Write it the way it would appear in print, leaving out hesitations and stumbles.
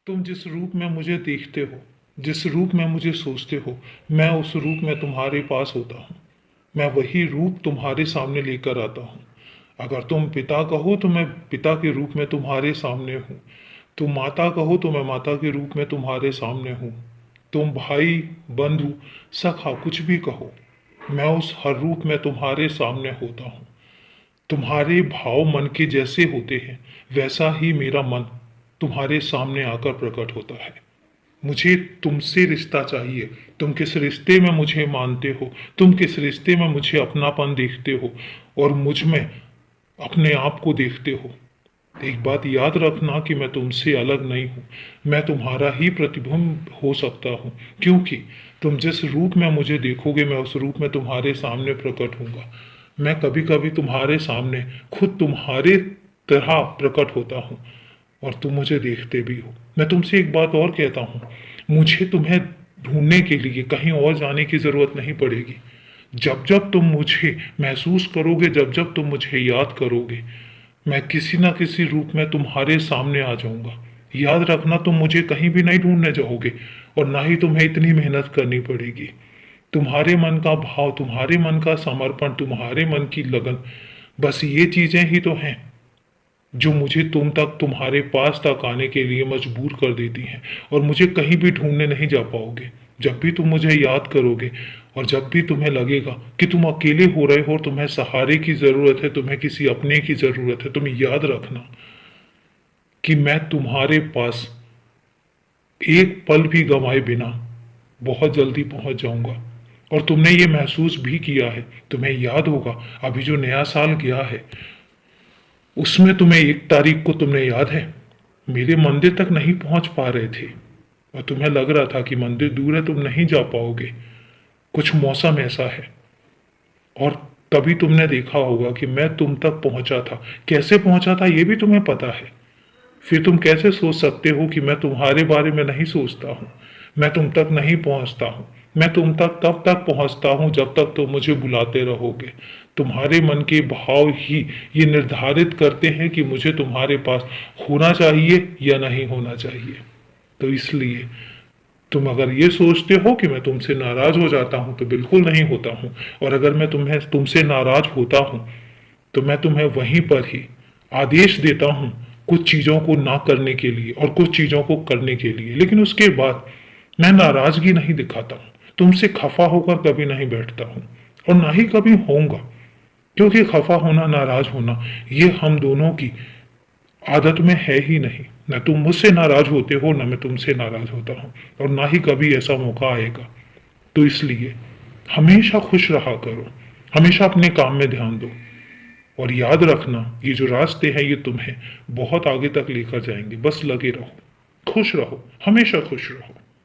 तुम जिस रूप में मुझे देखते हो, जिस रूप में मुझे सोचते हो, मैं उस रूप में तुम्हारे पास होता हूँ। मैं वही रूप तुम्हारे सामने लेकर आता हूँ। अगर तुम पिता कहो तो मैं पिता के रूप में तुम्हारे सामने हूँ। तुम माता कहो तो मैं माता के रूप में तुम्हारे सामने हूँ। तुम भाई, बंधु, सखा कुछ भी कहो, मैं उस हर रूप में तुम्हारे सामने होता हूँ। तुम्हारे भाव मन के जैसे होते हैं, वैसा ही मेरा मन तुम्हारे सामने आकर प्रकट होता है। मुझे तुमसे रिश्ता चाहिए। तुम किस रिश्ते में मुझे मानते हो, तुम किस रिश्ते में मुझे अपनापन देखते हो और मुझ में अपने आप को देखते हो। एक बात याद रखना कि मैं तुमसे अलग नहीं हूँ। मैं तुम्हारा ही प्रतिबिंब हो सकता हूँ, क्योंकि तुम जिस रूप में मुझे देखोगे मैं उस रूप में तुम्हारे सामने प्रकट होऊंगा। मैं कभी कभी तुम्हारे सामने खुद तुम्हारे तरह प्रकट होता हूँ और तुम मुझे देखते भी हो। मैं तुमसे एक बात और कहता हूँ, मुझे तुम्हें ढूंढने के लिए कहीं और जाने की ज़रूरत नहीं पड़ेगी। जब जब तुम मुझे महसूस करोगे, जब जब तुम मुझे याद करोगे, मैं किसी ना किसी रूप में तुम्हारे सामने आ जाऊंगा। याद रखना, तुम मुझे कहीं भी नहीं ढूंढने जाओगे और ना ही तुम्हें इतनी मेहनत करनी पड़ेगी। तुम्हारे मन का भाव, तुम्हारे मन का समर्पण, तुम्हारे मन की लगन, बस ये चीजें ही तो हैं जो मुझे तुम तक, तुम्हारे पास तक आने के लिए मजबूर कर देती हैं। और मुझे कहीं भी ढूंढने नहीं जा पाओगे। जब भी तुम मुझे याद करोगे और जब भी तुम्हें लगेगा कि तुम अकेले हो रहे हो, तुम्हें सहारे की ज़रूरत है, तुम्हें किसी अपने की ज़रूरत है, तुम याद रखना कि मैं तुम्हारे पास एक पल भी गंवाए बिना बहुत जल्दी पहुंच जाऊंगा। और तुमने ये महसूस भी किया है। तुम्हें याद होगा, अभी जो नया साल गया है उसमें तुम्हें 1 तारीख को, तुमने याद है, मेरे मंदिर तक नहीं पहुंच पा रहे थे और तुम्हें लग रहा था कि मंदिर दूर है, तुम नहीं जा पाओगे, कुछ मौसम ऐसा है। और तभी तुमने देखा होगा कि मैं तुम तक पहुंचा था। कैसे पहुंचा था ये भी तुम्हें पता है। फिर तुम कैसे सोच सकते हो कि मैं तुम्हारे बारे में नहीं सोचता हूँ, मैं तुम तक नहीं पहुंचता हूँ। मैं तुम तक तब तक पहुंचता हूँ जब तक तुम मुझे बुलाते रहोगे। तुम्हारे मन के भाव ही ये निर्धारित करते हैं कि मुझे तुम्हारे पास होना चाहिए या नहीं होना चाहिए। तो इसलिए तुम अगर ये सोचते हो कि मैं तुमसे नाराज हो जाता हूं, तो बिल्कुल नहीं होता हूं। और अगर मैं तुमसे नाराज होता हूं तो मैं तुम्हें वहीं पर ही आदेश देता हूं कुछ चीजों को ना करने के लिए और कुछ चीजों को करने के लिए। लेकिन उसके बाद मैं नाराजगी नहीं दिखाता हूं, तुमसे खफा होकर कभी नहीं बैठता हूं और ना ही कभी होऊंगा। क्योंकि खफा होना, नाराज होना, ये हम दोनों की आदत में है ही नहीं। न तुम मुझसे नाराज होते हो, न मैं तुमसे नाराज होता हूं और ना ही कभी ऐसा मौका आएगा। तो इसलिए हमेशा खुश रहा करो, हमेशा अपने काम में ध्यान दो और याद रखना, ये जो रास्ते हैं ये तुम्हें बहुत आगे तक लेकर जाएंगे। बस लगे रहो, खुश रहो, हमेशा खुश रहो।